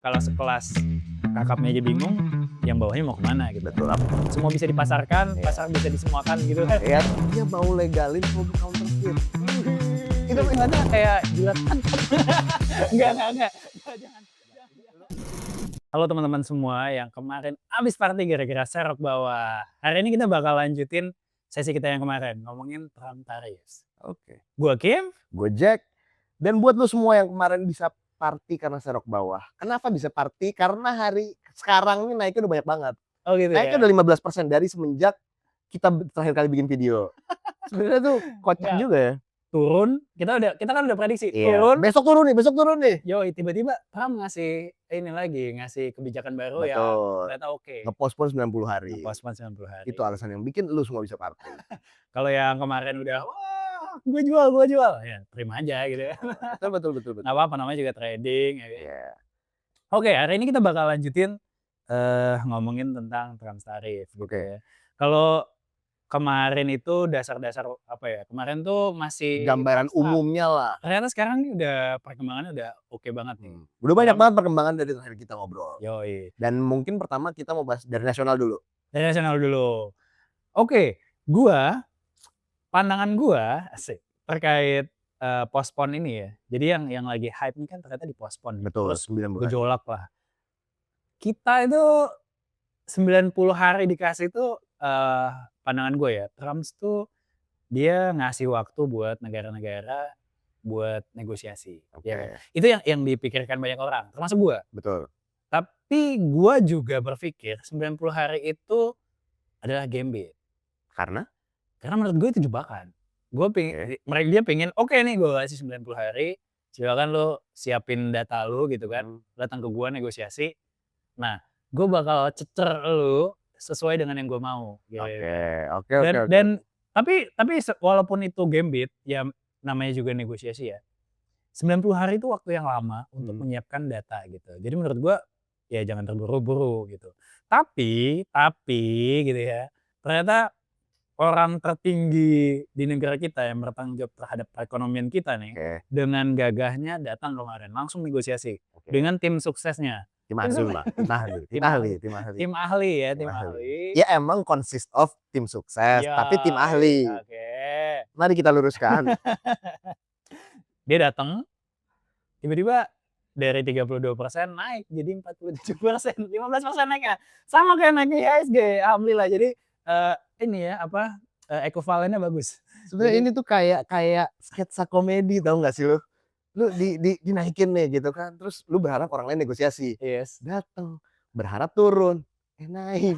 Kalau sekelas kakapnya aja bingung, yang bawahnya mau kemana gitu. Betul. Semua bisa dipasarkan, Iya. pasar bisa disemuakan gitu kan. Ya, dia mau legalin produk counterfeit. Itu gimana kayak jilat pantat. Enggak. Jangan. Halo teman-teman semua yang kemarin abis party gara-gara serok bawah. Hari ini kita bakal lanjutin sesi kita yang kemarin, ngomongin Trump tariffs. Oke. Gua Kim. Gue Jack. Dan buat lo semua yang kemarin bisa party karena serok bawah. Kenapa bisa party? Karena hari sekarang ini naiknya udah banyak banget. Oh gitu Naiknya ya. udah 15% dari semenjak kita terakhir kali bikin video. Sebenarnya tuh kocak Nggak. juga ya. Turun, kita kan udah prediksi, Iya. turun. Besok turun nih. Yoi, tiba-tiba Trump ngasih ini lagi, ngasih kebijakan baru yang Betul. ternyata oke. Nge-postpone 90 hari. Nge-postpone 90 hari. Itu alasan yang bikin lu semua bisa party. Kalau yang kemarin udah, wah gue jual, ya terima aja gitu ya. Betul. Nggak apa-apa, namanya juga trading. Ya. Iya. Oke, hari ini kita bakal lanjutin ngomongin tentang Trump tariff gitu Oke. ya. Kalau kemarin itu dasar-dasar apa ya, kemarin tuh masih Gambaran abstrak. umumnya lah. Ternyata sekarang nih udah perkembangannya udah oke banget nih. Udah banyak banget perkembangan dari terakhir kita ngobrol. Yoi. Dan mungkin pertama kita mau bahas dari nasional dulu. Dari nasional dulu. Oke, pandangan gua asik terkait postpone ini ya. Jadi yang lagi hype ini kan ternyata di-postpone. Betul, Terus 9 bulan. gejolak lah. Kita itu 90 hari dikasih itu pandangan gue ya, Trump tuh dia ngasih waktu buat negara-negara buat negosiasi. Oke. Ya kan? Itu yang dipikirkan banyak orang, termasuk gue. Betul. Tapi gue juga berpikir 90 hari itu adalah gambit. Karena menurut gue itu jebakan. Dia pengen, oke nih gue kasih 90 hari, silakan lo siapin data lo gitu kan, datang ke gue negosiasi. Nah, gue bakal cecer lo sesuai dengan yang gue mau. Gitu. Oke. Dan tapi walaupun itu gambit, ya namanya juga negosiasi ya. 90 hari itu waktu yang lama untuk menyiapkan data gitu. Jadi menurut gue ya jangan terburu-buru gitu. Tapi gitu ya. Ternyata orang tertinggi di negara kita yang bertanggung jawab terhadap perekonomian kita nih, dengan gagahnya datang kemarin langsung negosiasi dengan tim suksesnya. Tim ahli. Tim ahli. Ya emang consist of tim sukses, tapi tim ahli. Oke. Mari kita luruskan. Dia datang, tiba-tiba dari 32% naik jadi 47%, 15% naiknya. Sama kayak naiknya IHSG, alhamdulillah. Jadi ini ya ekuivalennya bagus. Sebenarnya ini tuh kayak sketsa komedi, tau gak sih lu? Lu dinaikin nih gitu kan, terus lu berharap orang lain negosiasi. Yes. Dateng, berharap turun, naik.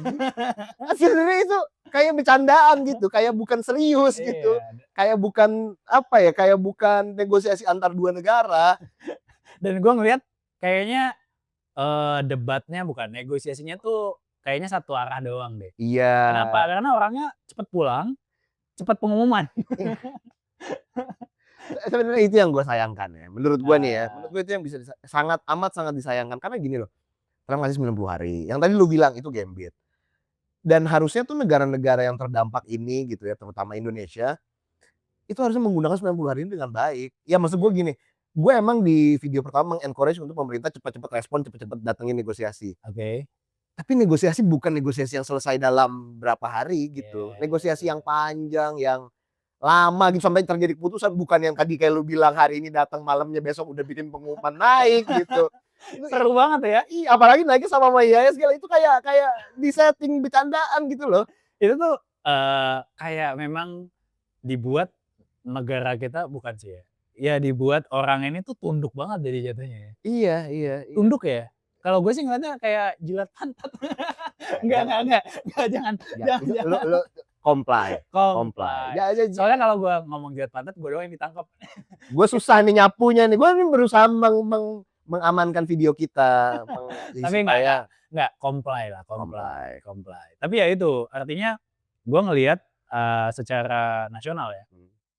Sebenarnya itu kayak bercandaan gitu, kayak bukan serius gitu. Kayak bukan kayak bukan negosiasi antar dua negara. Dan gua ngelihat kayaknya debatnya bukan negosiasinya tuh kayaknya satu arah doang deh. Iya. Kenapa? Karena orangnya cepet pulang, cepet pengumuman. Sebenarnya itu yang gue sayangkan ya. Menurut gue nih ya, menurut gue itu yang bisa sangat disayangkan. Karena gini loh, Trump ngasih 90 hari. Yang tadi lu bilang itu gambit. Dan harusnya tuh negara-negara yang terdampak ini gitu ya, terutama Indonesia, itu harusnya menggunakan 90 hari ini dengan baik. Ya maksud gue gini, gue emang di video pertama meng-encourage untuk pemerintah cepat-cepat respon, cepat-cepat datengin negosiasi. Oke. Tapi negosiasi bukan negosiasi yang selesai dalam berapa hari gitu. Negosiasi yang panjang, yang lama gitu sampai terjadi keputusan, bukan yang tadi kayak lu bilang hari ini datang malamnya besok udah bikin pengumuman naik gitu. Seru banget ya. Iya, apalagi naiknya sama IHSG itu kayak di setting bercandaan gitu loh. Itu tuh kayak memang dibuat negara kita bukan sih ya. Ya dibuat orang ini tuh tunduk banget jadi jatuhnya ya. Iya. Tunduk ya. Kalau gue sih ngeliatnya kayak jilat pantat. Enggak, jangan. Lu comply. Ya, soalnya kalau gue ngomong jilat pantat, gue doang yang ditangkap. Gue susah nih nyapunya nih. Gue nih berusaha mengamankan video kita. Tapi enggak, comply. Tapi ya itu, artinya gue ngelihat secara nasional ya.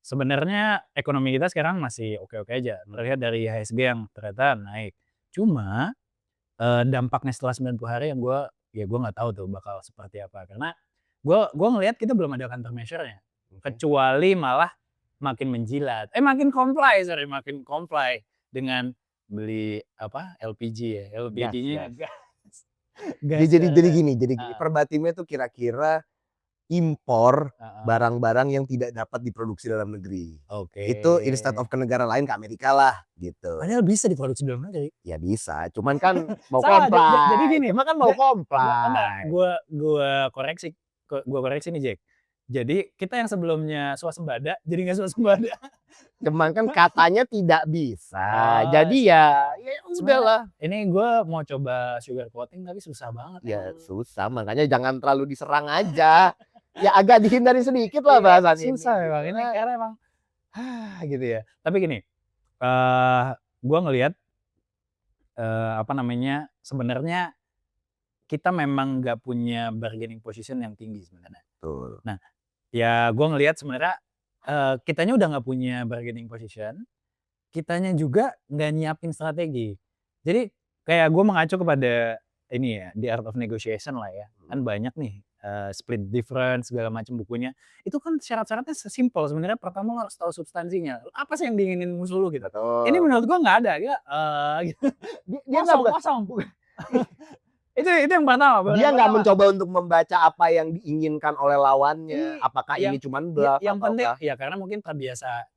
Sebenarnya ekonomi kita sekarang masih oke-oke aja. Terlihat dari IHSG yang ternyata naik. Cuma dampaknya setelah 90 hari yang gue nggak tahu tuh bakal seperti apa. Karena gue ngelihat kita belum ada countermeasure-nya. Kecuali malah makin menjilat. Makin comply dengan beli apa, LPG ya, Gas, LPG-nya gas. gas Jadi gini, heeh, Perbatimnya tuh kira-kira impor heeh, barang-barang yang tidak dapat diproduksi dalam negeri. oke. Itu instead of ke negara lain, ke Amerika lah, gitu. Padahal bisa diproduksi dalam negeri. Ya bisa, cuman kan mau Salah, jadi comply, gini, cuma kan mau enggak, comply. gua koreksi nih, Jack. Jadi kita yang sebelumnya swasembada, jadi nggak swasembada. Cuman kan katanya tidak bisa. Oh, Jadi ya sebenarnya udahlah. ini gua mau coba sugar coating tapi susah banget Ya emang. susah, makanya jangan terlalu diserang aja. Ya agak dihindari sedikit lah Iya, bahasan ini susah gitu memang ini kan. karena emang, gitu ya. Tapi gini, eee, gua ngelihat, apa namanya, sebenarnya kita memang nggak punya bargaining position yang tinggi sebenarnya. Betul. Nah, ya gua ngelihat sebenarnya, kitanya udah nggak punya bargaining position, kitanya juga nggak nyiapin strategi. Jadi kayak gue mengacu kepada ini ya, The Art of Negotiation lah ya, kan banyak nih, Split Difference segala macam bukunya. Itu kan syarat-syaratnya sesimpel sebenarnya pertama lo harus tahu substansinya, apa sih yang diinginin musuh lu gitu. Ini Betul. menurut gua nggak ada, dia, gitu, Dia nggak kosong bukan kosong. Itu yang pertama, baru dia yang nggak pertama. mencoba untuk membaca apa yang diinginkan oleh lawannya. I Apakah yang ini cuman bluff yang penting ataukah ya karena mungkin terbiasa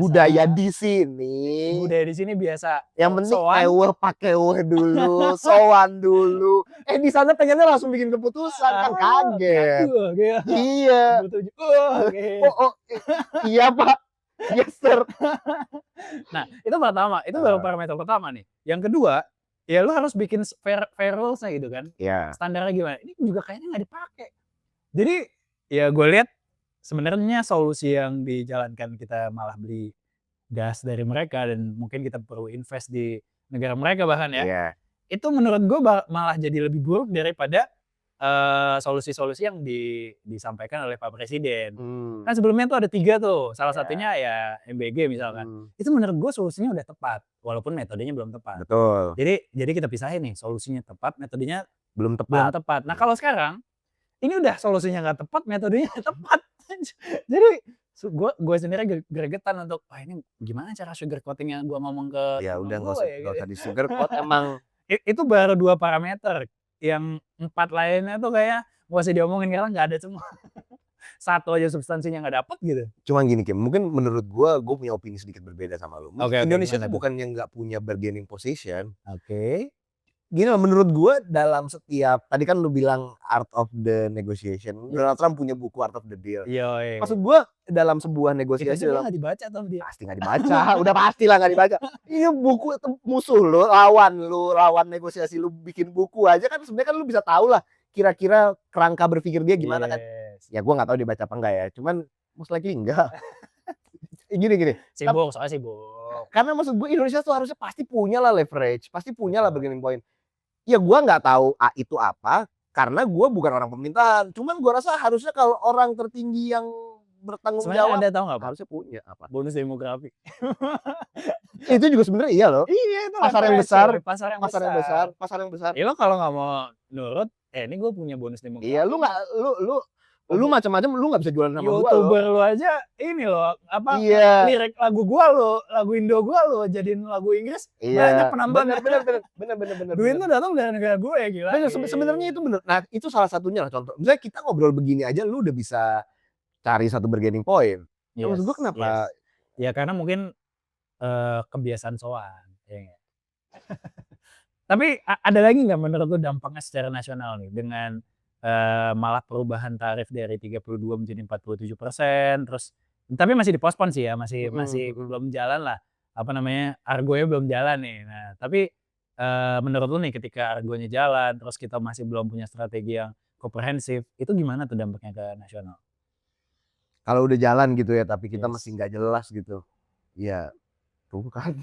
budaya di sini. budaya di sini biasa, Yang penting sowan. pakai weh dulu, sowan dulu. Di sana pengennya langsung bikin keputusan kan kaget. Gitu. Iya. Betul Oh, gitu. oh, iya Pak. Yes sir. Nah, itu pertama, itu baru Heeh. parameter pertama nih. Yang kedua, ya lu harus bikin fair fair rules-nya gitu kan. Iya. Standarnya gimana, ini juga kayaknya nggak dipakai. Jadi, ya gue lihat sebenarnya solusi yang dijalankan kita malah beli gas dari mereka dan mungkin kita perlu invest di negara mereka bahkan ya, Iya. itu menurut gue malah jadi lebih buruk daripada, solusi-solusi yang disampaikan oleh Pak Presiden. Kan Mmm. sebelumnya tuh ada 3 tuh, salah Iya. satunya ya MBG misalkan. Mhm. Itu menurut gue solusinya udah tepat, walaupun metodenya belum tepat. Betul. Jadi kita pisahin nih, solusinya tepat, metodenya Belum belum tepat. tepat. Nah kalau sekarang, ini udah solusinya nggak tepat, metodenya tepat. Jadi gue sendiri gregetan untuk, "Wah ini gimana cara sugar coating yang gue ngomong ke Ya temen udah gue ya?" nggak Gitu. usah di-sugarcoat emang. Itu baru 2 parameter, yang 4 lainnya tuh kayaknya nggak usah diomongin karena nggak ada semua. Satu aja substansinya nggak dapet gitu. Cuma gini Kim, mungkin menurut gua punya opini sedikit berbeda sama lu. Mungkin Oke, Indonesia gimana tuh tuh? bukannya nggak punya bargaining position. Oke. Gini loh, menurut gua dalam setiap tadi kan lu bilang art of the negotiation, Donald Trump punya buku Art of the Deal. Yoi. Maksud gua dalam sebuah Itu negosiasi aja dia dalam nggak dibaca sama dia. pasti nggak dibaca, udah pastilah nggak dibaca. Ini buku musuh lu, lawan negosiasi lu bikin buku aja kan sebenarnya kan lu bisa tahu lah kira-kira kerangka berpikir dia gimana kan. Yes. Ya gua nggak tahu dia baca apa enggak ya, cuman most likely enggak. Gini, Sibuk, soalnya sibuk. karena maksud gue Indonesia tuh harusnya pasti punya lah leverage, pasti punya lah Betul. bargaining point. Ya gua nggak tahu itu apa, karena gua bukan orang pemerintahan. Cuman gua rasa harusnya kalau orang tertinggi yang bertanggung Sebenarnya jawab Anda tahu nggak, Pak? harusnya punya apa. Bonus demografi. Itu juga sebenarnya iya loh. Iya, itu Pasar yang leverage besar, coy, pasar yang pasar yang besar. besar, pasar yang besar. Ya lo kalau nggak mau nurut, ini gue punya bonus demografi. Iya, lu nggak lu macam-macam lu nggak bisa jualan sama gua loh. YouTuber lu aja ini loh, apa, Iya. lirik lagu gua lo, lagu Indo gua lo jadiin lagu Inggris, banyak Iya. penontonnya. Bener. Duit tuh datang dari negara gue, gila. Bener, sebenarnya itu bener. Nah, itu salah satunya lah contoh. Misalnya kita ngobrol begini aja lu udah bisa cari satu bargaining point. Ya maksud gua kenapa Ya karena mungkin, kebiasaan sowan, ya nggak? Tapi ada lagi nggak menurut lu dampaknya secara nasional nih dengan, malah perubahan tarif dari 32 menjadi 47%, terus tapi masih dipospon sih ya, masih masih mhm. belum jalan lah, apa namanya, argonya belum jalan nih. Nah, tapi, menurut lu nih ketika argonya jalan, terus kita masih belum punya strategi yang komprehensif, itu gimana tuh dampaknya ke nasional? Kalau udah jalan gitu ya, tapi kita masih Yes. nggak jelas gitu. Ya, tuh kan.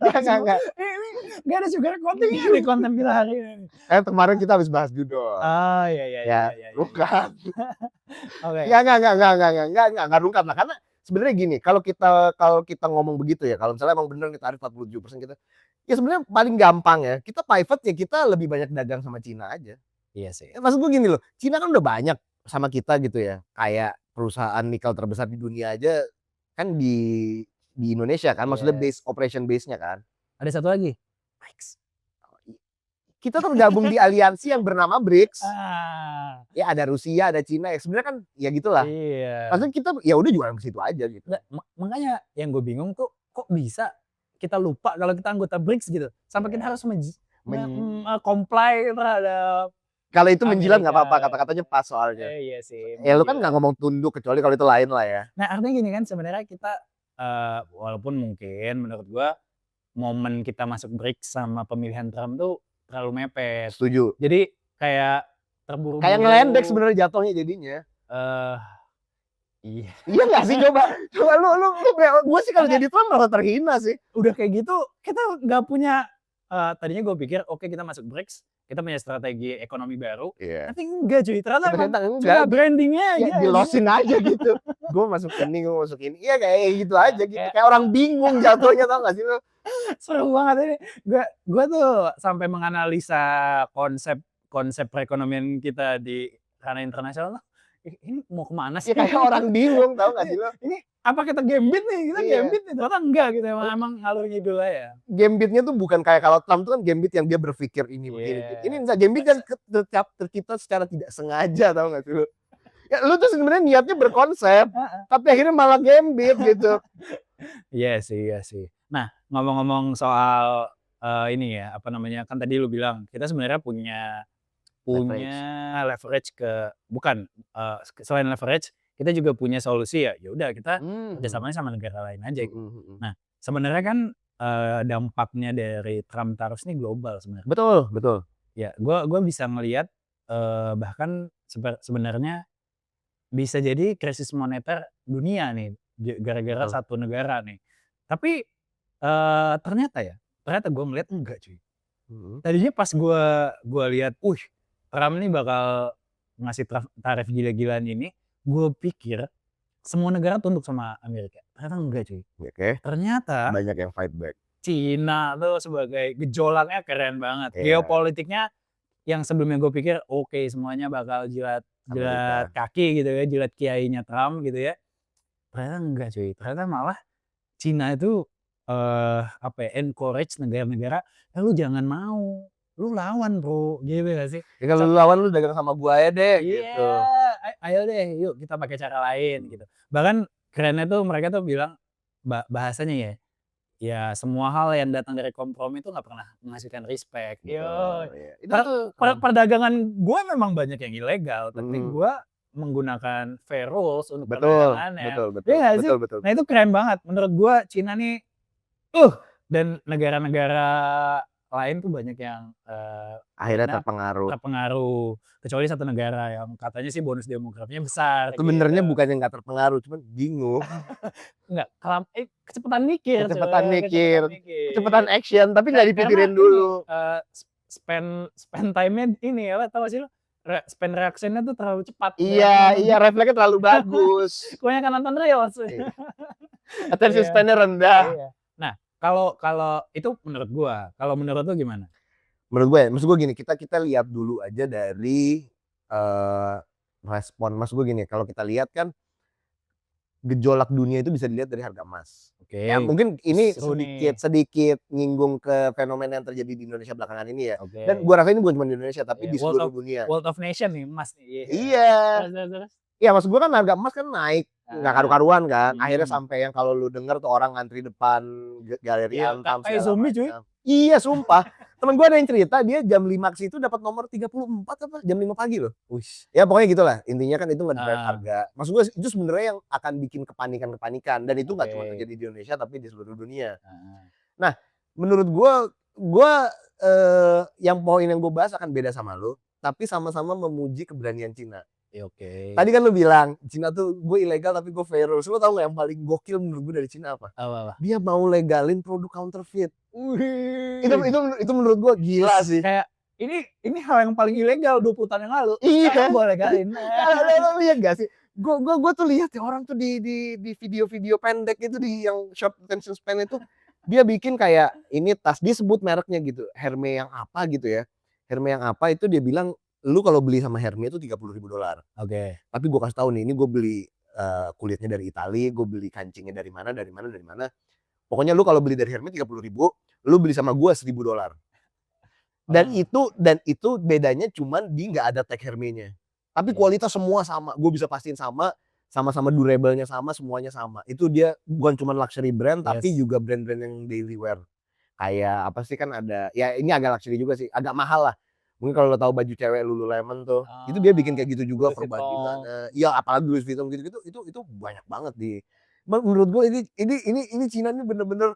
Langsung Nggak. ini nggak ada sugar coating-nya nih konten kita hari ini. Kemarin kita habis bahas judul. Oh, iya. Ya, tuh kan. Oke. Nggak rungkat lah. Karena sebenarnya gini, kalau kita ngomong begitu ya, kalau misalnya emang bener nih tarif 47% kita, ya sebenarnya paling gampang ya, kita pivot ya kita lebih banyak dagang sama Cina aja. Iya sih. Maksud gue gini loh, Cina kan udah banyak sama kita gitu ya, kayak perusahaan nikel terbesar di dunia aja kan di di Indonesia kan, maksudnya operation base-nya kan. Ada satu lagi, BRICS. Kita tergabung di aliansi yang bernama BRICS. Ya ada Rusia, ada Cina, ya sebenarnya kan ya gitulah. Iya. Maksudnya kita ya udah jualan ke situ aja gitu. Makanya yang gue bingung tuh kok bisa kita lupa kalau kita anggota BRICS gitu. Sampai kita harus comply terhadap. Kalau itu menjilat nggak apa-apa, kata-katanya pas soalnya. Iya sih. Ya lu kan nggak ngomong tunduk kecuali kalau itu lain lah ya. Nah artinya gini kan sebenarnya kita walaupun mungkin menurut gua momen kita masuk BRICS sama pemilihan Trump tuh terlalu mepet. Setuju. Jadi kayak terburu-buru. Kayak ngelendek sebenarnya jatuhnya jadinya. Iya. Iya nggak sih coba lu gue sih kalau jadi Trump malah terhina sih. Udah kayak gitu kita nggak punya. Tadinya gue pikir oke, kita masuk BRICS, kita punya strategi ekonomi baru. Tapi enggak cuy, ternyata enggak, brandingnya ya, dilosin aja gitu. Gue masuk ini, gue masuk ini. Iya kayak gitu aja gitu. Kayak orang bingung jatuhnya, tau gak sih lu? Seru banget ini. Gue tuh sampai menganalisa konsep perekonomian kita di ranah internasional. Ini mau kemana sih? Ya, kayak orang bingung, tau gak sih lo? Ini apa kita gambit nih? Kita gambit nih, ternyata enggak gitu. Emang ngalur ngidul aja. Gambitnya tuh bukan kayak kalau Trump tuh kan gambit yang dia berpikir ini begini. Ini enggak, gambit yang tercipta secara tidak sengaja, tau gak sih lo? Ya lu tuh sebenarnya niatnya berkonsep, tapi akhirnya malah gambit gitu. Iya sih. Nah, ngomong-ngomong soal ini ya, apa namanya? Kan tadi lu bilang kita sebenarnya punya leverage selain leverage kita juga punya solusi ya. Ya udah kita kerjasamanya sama negara lain aja. Nah, sebenarnya kan dampaknya dari Trump terus ini global sebenarnya. Betul. Ya, gua bisa ngelihat bahkan sebenarnya bisa jadi krisis moneter dunia nih gara-gara satu negara nih. Tapi ternyata gue melihat enggak cuy. Tadinya pas gue lihat, Trump nih bakal ngasih tarif gila-gilaan ini, gue pikir semua negara tunduk sama Amerika. Ternyata enggak cuy. Ternyata banyak yang fight back. Cina tuh sebagai gejolaknya keren banget. Geopolitiknya yang sebelumnya gue pikir semuanya bakal jilat kaki gitu ya, jilat kiainya Trump gitu ya. Ternyata enggak cuy. Ternyata malah Cina itu encourage negara-negara, lu jangan mau. Lu lawan bro, gitu gak sih? Ya kalau lu lawan lu dagang sama gua aja deh gitu. Ayo deh, yuk kita pakai cara lain gitu. Bahkan kerennya tuh mereka tuh bilang bahasanya ya semua hal yang datang dari kompromi itu nggak pernah menghasilkan respect. Perdagangan gue memang banyak yang ilegal, tapi gue menggunakan fair rules untuk perdagangannya. Betul. Nah itu keren banget menurut gue. Cina nih dan negara-negara lain tuh banyak yang akhirnya terpengaruh. Kecuali satu negara yang katanya sih bonus demografinya besar. Sebenarnya bukan yang nggak terpengaruh, cuman bingung. Enggak, kecepatan mikir. Kecepatan action, tapi nggak dipikirin dulu. Spend time-nya ini ya, tau gak sih lo? Spend reaction-nya tuh terlalu cepat. Iya, refleksnya terlalu bagus. Kebanyakan nonton Reels. Attention span-nya rendah. Nah, kalau itu menurut gua, kalau menurut lu gimana? Maksud gue gini, kita lihat dulu aja dari respon. Maksud gue gini, kalau kita lihat kan gejolak dunia itu bisa dilihat dari harga emas. Ya mungkin ini sedikit nyinggung ke fenomena yang terjadi di Indonesia belakangan ini ya. Dan gua rasa ini bukan cuma di Indonesia tapi di seluruh dunia. World of Nation nih emas nih. Iya. Iya, maksud gua kan harga emas kan naik nggak karu-karuan kan. Akhirnya sampai yang kalau lu denger tuh orang ngantri depan galeri Antam kayak zombie cuy. Iya, sumpah. Temen gue ada yang cerita dia jam 5 ke situ dapat nomor 34 apa jam 5 pagi loh. Ya pokoknya gitulah. Intinya kan itu nge-drive harga. Maksud gue itu sebenarnya yang akan bikin kepanikan dan itu nggak cuma terjadi di Indonesia tapi di seluruh dunia. Nah, menurut gue yang poin yang gue bahas akan beda sama lo, tapi sama-sama memuji keberanian Cina. Tadi kan lu bilang Cina tuh gue ilegal tapi gue fair rules. Lu tau gak yang paling gokil menurut gue dari Cina apa? Dia mau legalin produk counterfeit. Itu menurut gue gila sih. Kayak ini hal yang paling ilegal 20 tahun yang lalu. Iya. Gue legalin. Lu lihat gak sih? Gue tuh lihat ya orang tuh di video-video pendek itu di yang short attention span itu dia bikin kayak ini tas dia sebut mereknya gitu, Hermes yang apa gitu ya. Hermes yang apa itu dia bilang lu kalau beli sama Hermes itu $30.000. Tapi gue kasih tahu nih, ini gue beli kulitnya dari Itali, gue beli kancingnya dari mana. Pokoknya lu kalau beli dari Hermes 30.000, lu beli sama gue $1.000. Dan itu bedanya cuman di nggak ada tag Hermes-nya. Tapi kualitas semua sama, gue bisa pastiin sama-sama durable-nya sama, semuanya sama. Itu dia bukan cuma luxury brand, tapi juga brand-brand yang daily wear. Kayak apa sih, kan ada, ya ini agak luxury juga sih, agak mahal lah. Mungkin kalau lo tahu baju cewek Lululemon tuh, itu dia bikin kayak gitu juga perbandingannya. Iya, apalagi Louis Vuitton gitu-gitu, itu banyak banget di. Menurut gue ini Cina ini bener-bener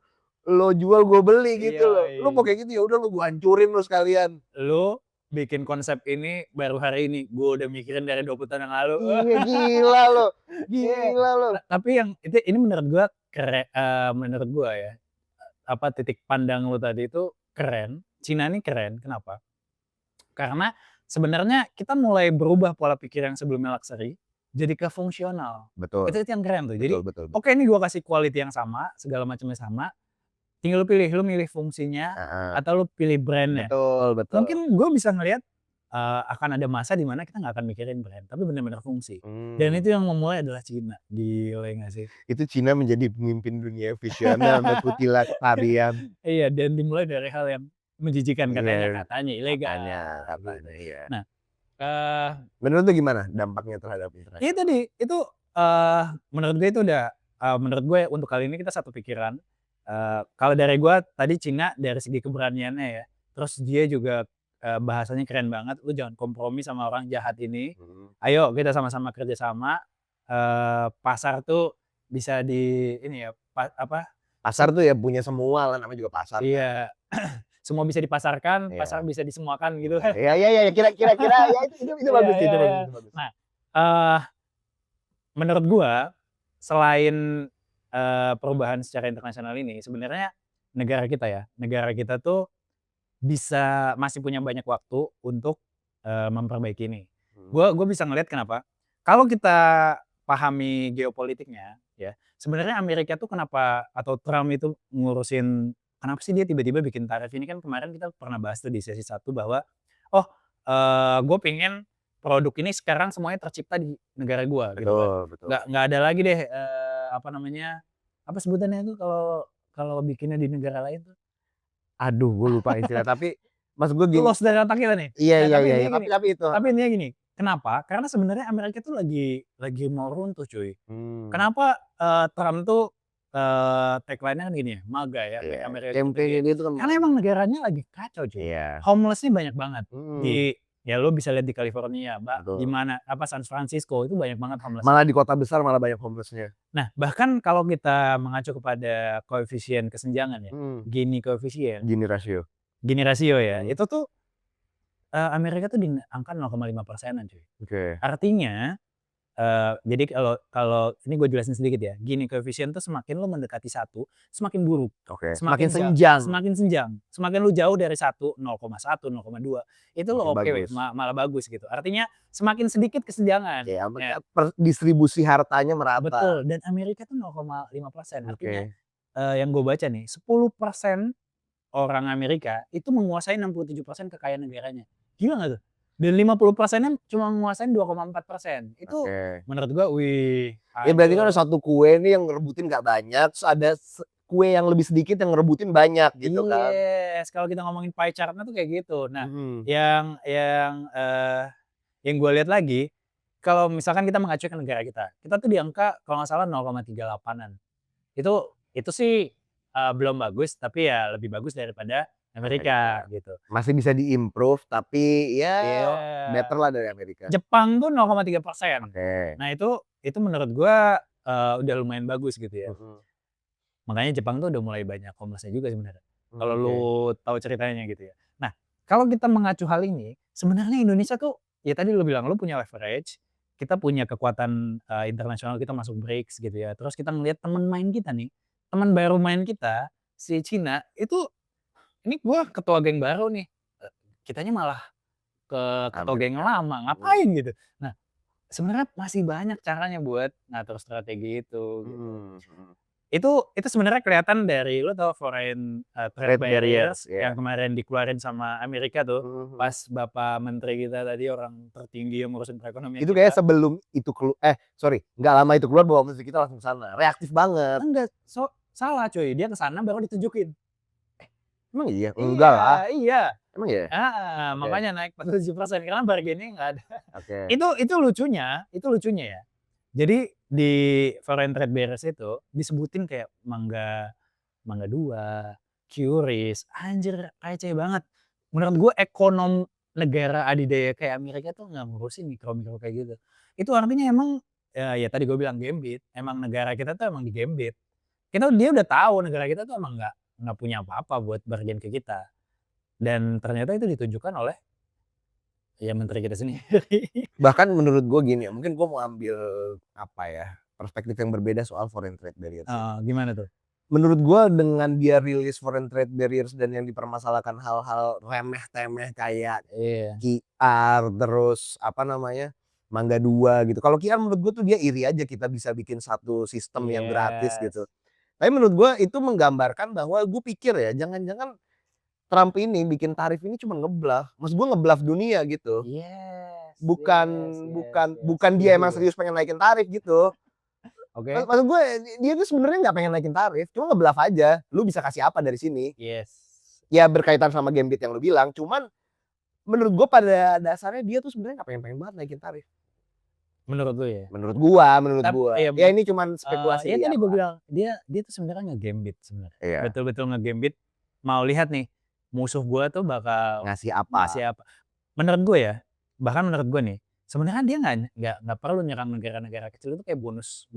lo jual gue beli gitu loh. Lo mau kayak gitu ya udah, lo gue hancurin lo sekalian. Lo bikin konsep ini baru hari ini, gue udah mikirin dari 20 tahun yang lalu. Iya, gila lo. Gila lo. Tapi yang ini menurut gue keren, menurut gue ya, apa titik pandang lo tadi itu keren. Cina ini keren, kenapa? Karena sebenarnya kita mulai berubah pola pikir yang sebelumnya luxury jadi ke fungsional. Betul. Itu yang keren tuh. Jadi Betul. oke, ini gue kasih quality yang sama, segala macamnya sama. Tinggal lu milih fungsinya atau lu pilih brandnya. Betul. Mungkin gue bisa ngelihat akan ada masa di mana kita nggak akan mikirin brand, tapi benar-benar fungsi. Dan itu yang memulai adalah Cina. Gila nggak sih? Itu Cina menjadi pemimpin dunia visioner, utilitarian. Iya, dan dimulai dari hal yang menjijikan katanya ilegal. Katanya, iya. Nah, menurut lu gimana dampaknya terhadap internet? itu tadi, itu menurut gue itu udah, menurut gue untuk kali ini kita satu pikiran. Kalau dari gue tadi Cina dari segi keberaniannya ya, terus dia juga bahasanya keren banget. Lu jangan kompromi sama orang jahat ini. Ayo kita sama-sama kerjasama. Pasar tuh bisa di ini ya, pasar tuh ya punya semua lah, namanya juga pasar. Iya. Semua bisa dipasarkan, pasar bisa disemuakan gitu. Iya, kira-kira ya itu bagus itu bagus. Nah, menurut gua selain perubahan secara internasional ini, sebenarnya negara kita tuh masih punya banyak waktu untuk memperbaiki ini. Gua bisa ngelihat kenapa. Kalau kita pahami geopolitiknya ya, sebenarnya Amerika tuh kenapa, atau Trump itu ngurusin, kenapa sih dia tiba-tiba bikin tarif ini. Kan kemarin kita pernah bahas tuh di sesi 1 bahwa gue pengen produk ini sekarang semuanya tercipta di negara gue gitu kan. Betul. Nggak ada lagi deh apa sebutannya itu kalau bikinnya di negara lain tuh. Aduh, gue lupa istilah. Tapi maksud gue gini. Lost dari otak kita nih. Iya. Tapi itu. Tapi intinya gini. Kenapa? Karena sebenarnya Amerika tuh lagi mau runtuh, cuy. Kenapa Trump tuh tagline-nya kan gini ya, MAGA ya, Make America Great Again. Gitu kan. Karena emang negaranya lagi kacau, cuy. Homeless-nya banyak banget. Ya lo bisa lihat di California, di mana San Francisco itu banyak banget homeless. Malah di kota besar malah banyak homeless-nya. Nah, bahkan kalau kita mengacu kepada koefisien kesenjangan ya, Gini coefficient. Gini rasio ya. Itu tuh Amerika tuh di angka 0,5%-an, cuy. Artinya jadi kalau ini gue jelasin sedikit ya. Gini coefficient tuh semakin lo mendekati 1, semakin buruk. Semakin senjang. Semakin lu jauh dari 1, 0,1, 0,2, itu lo malah bagus gitu. Artinya semakin sedikit kesenjangan. Distribusi hartanya merata. Betul, dan Amerika tuh 0,5%. Artinya yang gue baca nih, 10% orang Amerika itu menguasai 67% kekayaan negaranya. Gila nggak tuh? Dan 50%-nya cuma menguasai 2,4%. Itu menurut gua, wih. Ya berarti kan ada satu kue nih yang ngerebutin nggak banyak, terus ada kue yang lebih sedikit yang ngerebutin banyak gitu kan. Yes, kalau kita ngomongin pie chart-nya tuh kayak gitu. Nah, yang gua lihat lagi, kalau misalkan kita mengacu ke negara kita tuh di angka kalau nggak salah 0,38-an. Itu sih belum bagus, tapi ya lebih bagus daripada Amerika gitu. Masih bisa diimprove, tapi ya better lah dari Amerika. Jepang tuh 0,3%. Nah itu menurut gua udah lumayan bagus gitu ya. Makanya Jepang tuh udah mulai banyak homeless-nya juga sebenarnya. Kalau lu tahu ceritanya gitu ya. Nah, kalau kita mengacu hal ini, sebenarnya Indonesia tuh ya tadi lu bilang lu punya leverage, kita punya kekuatan internasional, kita masuk BRICS gitu ya. Terus kita ngelihat teman main kita nih, teman baru main kita si Cina itu, ini gue ketua geng baru nih, kitanya malah ke ketua geng lama, ngapain gitu. Nah, sebenarnya masih banyak caranya buat ngatur strategi itu. Itu sebenarnya kelihatan dari lo tau foreign trade barriers yang kemarin dikeluarin sama Amerika tuh. Pas Bapak Menteri kita tadi orang tertinggi yang ngurusin perekonomian Itu kita. kayak sebelum itu nggak lama itu keluar bahwa Menteri kita langsung sana. Reaktif banget. Enggak, salah coy. Dia kesana baru ditunjukin. Emang iya? Enggak lah. Iya. Emang iya? Makanya naik 47% karena bargaining nggak ada. Oke. Itu lucunya ya. Jadi di foreign trade barriers itu disebutin kayak Mangga 2, QRIS, anjir receh banget. Menurut gue ekonom negara adidaya kayak Amerika tuh nggak ngurusin mikro-mikro kayak gitu. Itu artinya emang ya tadi gue bilang gambit, emang negara kita tuh emang digambit. Dia udah tahu negara kita tuh emang nggak punya apa-apa buat bargain ke kita. Dan ternyata itu ditunjukkan oleh ya menteri kita sendiri. Bahkan menurut gue gini ya, mungkin gue mau ambil perspektif yang berbeda soal foreign trade barriers. Gimana tuh? Menurut gue dengan dia rilis foreign trade barriers dan yang dipermasalahkan hal-hal remeh-temeh kayak QR terus Mangga 2 gitu. Kalau QR menurut gue tuh dia iri aja kita bisa bikin satu sistem yang gratis gitu. Tapi menurut gue itu menggambarkan bahwa gue pikir ya jangan-jangan Trump ini bikin tarif ini cuma ngebluff. Maksud gue ngebluff dunia gitu. Bukan dia emang serius pengen naikin tarif gitu. Oke. Maksud gue dia tuh sebenarnya nggak pengen naikin tarif, cuma ngebluff aja. Lu bisa kasih apa dari sini? Ya berkaitan sama gambit yang lu bilang. Cuman menurut gue pada dasarnya dia tuh sebenarnya nggak pengen banget naikin tarif. Menurut lu ya? Menurut gua. Ya ini cuman spekulasi. Ya tadi gue bilang dia tuh sebenarnya nge-gambit sebenarnya. Betul-betul nge-gambit. Mau lihat nih musuh gua tuh bakal ngasih apa. Menurut gue ya, bahkan menurut gue nih, sebenarnya dia nggak perlu nyerang negara-negara kecil itu kayak bonus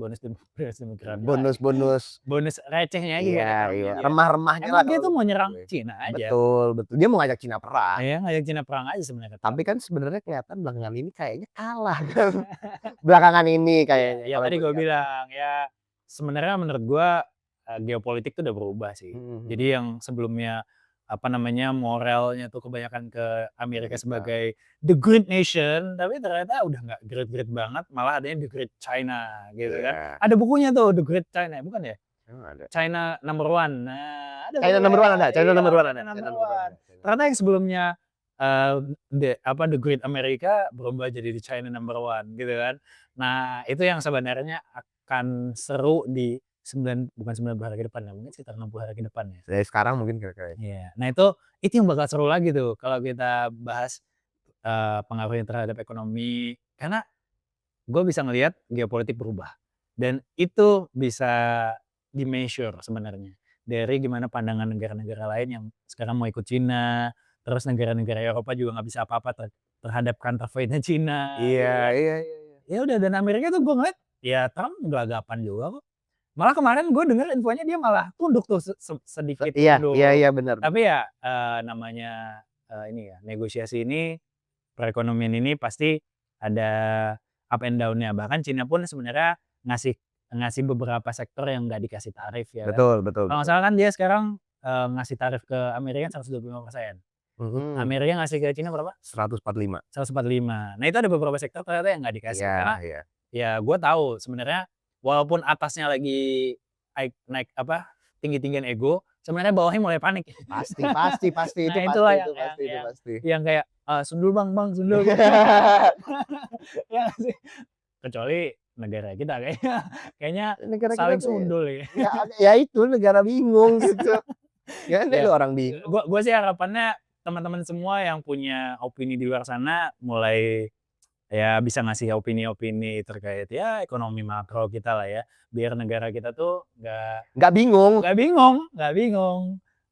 recehnya aja. Iya. Remah-remahnya lah. Dia tuh mau nyerang Cina aja. Betul. Dia mau ngajak Cina perang. Iya, ngajak Cina perang aja sebenarnya. Tapi kan sebenarnya kelihatan belakangan ini kayaknya kalah kan. Belakangan ini kayaknya. Ya tadi gue bilang ya sebenarnya menurut gue geopolitik tuh udah berubah sih. Jadi yang sebelumnya moralnya tuh kebanyakan ke Amerika sebagai the great nation, tapi ternyata udah nggak great banget, malah adanya the great China gitu kan. Ada bukunya tuh the great China, bukan ya? Ada. China number one. Nah, ada China number one ada. Ternyata yang sebelumnya the great America berubah jadi the China number one gitu kan. Nah, itu yang sebenarnya akan seru di bukan 90 hari ke depan ya, mungkin sekitar 60 hari ke depan ya. Dari sekarang mungkin kira-kira. Iya. Nah itu yang bakal seru lagi tuh kalau kita bahas pengaruhnya terhadap ekonomi. Karena gue bisa ngelihat geopolitik berubah. Dan itu bisa di-measure sebenarnya. Dari gimana pandangan negara-negara lain yang sekarang mau ikut Cina. Terus negara-negara Eropa juga nggak bisa apa-apa terhadap counterfeit-nya Cina. Iya. Ya udah, dan Amerika tuh gue ngeliat ya Trump gelagapan juga kok. Malah kemarin gue denger infonya dia malah tunduk tuh sedikit. Iya benar. Tapi ya namanya ini ya negosiasi ini, perekonomian ini pasti ada up and down-nya. Bahkan Cina pun sebenarnya ngasih beberapa sektor yang nggak dikasih tarif ya. Betul. Kalau nggak salah kan dia sekarang ngasih tarif ke Amerika 125%. Amerika ngasih ke Cina berapa? 145. Nah itu ada beberapa sektor ternyata yang nggak dikasih. Karena ya gue tahu sebenarnya walaupun atasnya lagi naik tinggi-tinggian ego, sebenarnya bawahnya mulai panik. Pasti itu nah, pasti. Yang kayak sundul bang sundul. Ya sih. Kecuali negara kita kayaknya negara saling kita sundul ya. Ya itu negara bingung gitu. Ya ada orang bingung. Gue sih harapannya teman-teman semua yang punya opini di luar sana mulai ya bisa ngasih opini-opini terkait ya ekonomi makro kita lah ya, biar negara kita tuh nggak bingung.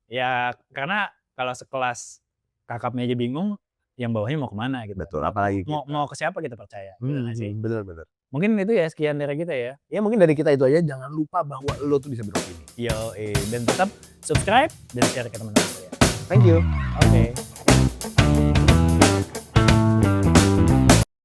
Ya karena kalau sekelas kakapnya aja bingung, yang bawahnya mau kemana gitu. Betul, apalagi mau ke siapa kita percaya. Bener. Mungkin itu ya sekian dari kita ya. Ya mungkin dari kita itu aja, jangan lupa bahwa lo tuh bisa beropini. Dan tetap subscribe dan share ke teman-teman ya. Thank you. Oke.